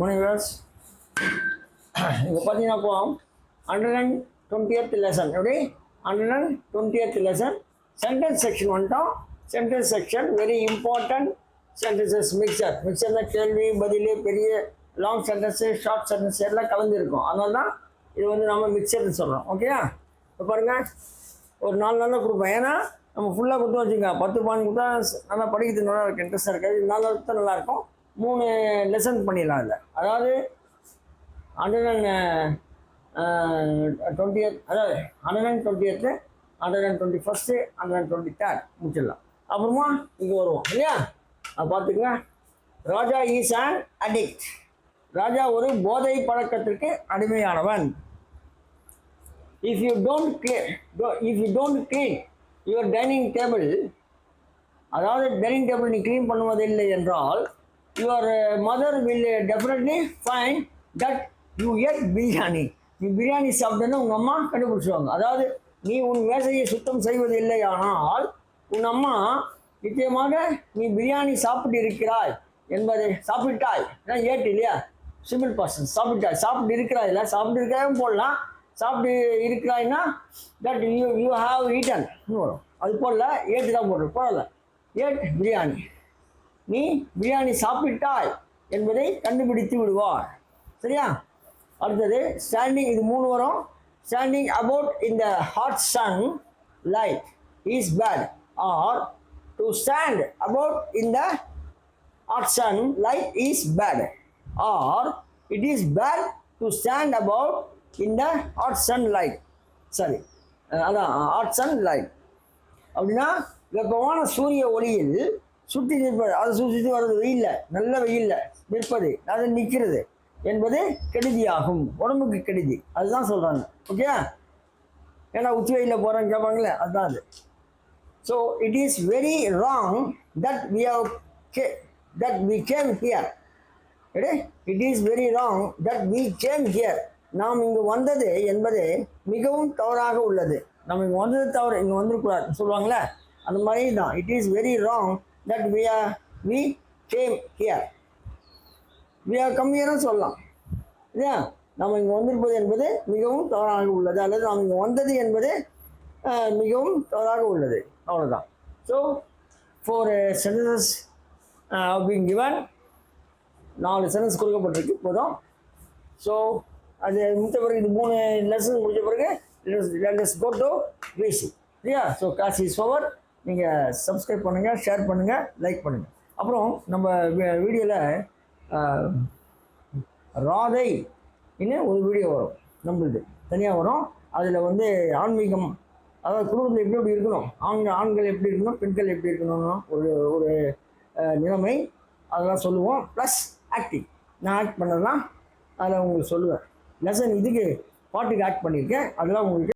morning, viewers. இப்போ பார்த்தீங்கன்னா இப்போ 120th lesson எப்படி 120th lesson sentence section வந்துட்டோம். sentence section very important sentences mixer தான் கேள்வி பதில் பெரிய லாங் சென்டென்ஸு ஷார்ட் சென்டென்ஸ் எல்லாம் கலந்துருக்கும். அதனால தான் இது வந்து நம்ம மிக்சர்னு சொல்கிறோம். ஓகேயா? இப்போ பாருங்கள், ஒரு 4 நாளில் கொடுப்பேன். ஏன்னா நம்ம ஃபுல்லாக கொடுத்து வச்சுங்க 10 பாயிண்ட் கொடுத்தா நல்லா படிக்கிறது நல்லா இருக்குது, இன்ட்ரெஸ்ட்டாக இருக்காது. 4 நாள் கொடுத்தா நல்லாயிருக்கும். 3 லெசன் பண்ணிடலாம் இல்லை. அதாவது 120th அதாவது 120th 121st 123rd முடிச்சிடலாம். அப்புறமா இங்கே வருவோம் இல்லையா? பார்த்துக்கலாம். ராஜா இஸ் அன் அடிக்ட். ராஜா ஒரு போதை பழக்கத்திற்கு அடிமையானவன். If you don't clean your dining table, அதாவது டைனிங் டேபிள் நீ க்ளீன் பண்ணுவதில்லை என்றால் your mother will definitely find that you ate biryani. நீ பிரியாணி சாப்பிட்டேன்னு உங்கள் அம்மா கண்டுபிடிச்சிடுவாங்க. அதாவது நீ உன் மேசையை சுத்தம் செய்வதில்லை, ஆனால் உன் அம்மா நிச்சயமாக நீ பிரியாணி சாப்பிட்டு இருக்கிறாய் என்பதை சாப்பிட்டாய் ஏட்டு இல்லையா? சிம்பிள் பர்சன் சாப்பிட்டு இருக்கிறாய் இல்லை, சாப்பிட்டு இருக்காயும் போடலாம். சாப்பிட்டு இருக்கிறாய்னா தட் யூ ஹாவ் ஈட்டன் வரும். அது போடல, ஏட்டு தான் போடுறது போடல. ஏட் பிரியாணி, நீ பிரியாணி சாப்பிட்டாய் என்பதை கண்டுபிடித்து விடுவார். சரியா? அடுத்தது ஸ்டாண்டிங், இது 3 வரும். ஸ்டாண்டிங் அபவுட் இந்த hot sunlight is bad, or to stand about இந்த hot sun light is bad, or it is bad to stand about in the hot sunlight. சரி, அதான் hot sunlight. அப்படின்னா வெப்பமான சூரிய ஒளியில் சுற்றி நிற்பது, அதை சுற்றி வர்றது வெயிலில், நல்ல வெயிலில் நிற்பது, அது நிற்கிறது என்பது கெடுதியாகும், உடம்புக்கு கெடுதி. அதுதான் சொல்கிறாங்க. ஓகே? ஏன்னா உச்சி வெயிலில் போகிறேன்னு கேட்பாங்களே, அதுதான் அது. So it is very wrong that we came here. It is very wrong that we came here. நாம் இங்கு வந்தது என்பது மிகவும் தவறாக உள்ளது. நம்ம இங்கே வந்தது தவறு, இங்கே வந்துருக்கூடாது சொல்லுவாங்களே, அந்த மாதிரி தான். It is very wrong that we came here. we are come here சொல்லலாம் இல்லையா? நம்ம இங்கே வந்திருப்பது என்பது மிகவும் தவறாக உள்ளது, அல்லது நாம் இங்கே வந்தது என்பது மிகவும் தவறாக உள்ளது. அவ்வளோதான். So 4 sentences have been given. 4 sentence கொடுக்கப்பட்டிருக்கு போதும். ஸோ அது முடித்த பிறகு, இது 3 லெசன் முடித்த பிறகு let us go to basic. இல்லையா? So class is over. நீங்கள் சப்ஸ்கிரைப் பண்ணுங்கள், ஷேர் பண்ணுங்கள், லைக் பண்ணுங்கள். அப்புறம் நம்ம வீடியோவில் ராதை இன்னும் ஒரு வீடியோ வரும், நம்மளுது தனியாக வரும். அதில் வந்து ஆன்மீகம், அதாவது குடும்பத்தில் எப்படி இருக்கணும், ஆண்கள் எப்படி இருக்கணும், பெண்கள் எப்படி இருக்கணும்னு ஒரு நிலைமை, அதெல்லாம் சொல்லுவோம். ப்ளஸ் ஆக்டிங், நான் ஆக்ட் பண்ணதெல்லாம் அதில் உங்களுக்கு சொல்லுவேன். லெசன் இதுக்கு பாட்டுக்கு ஆக்ட் பண்ணியிருக்கேன், அதெல்லாம் உங்களுக்கு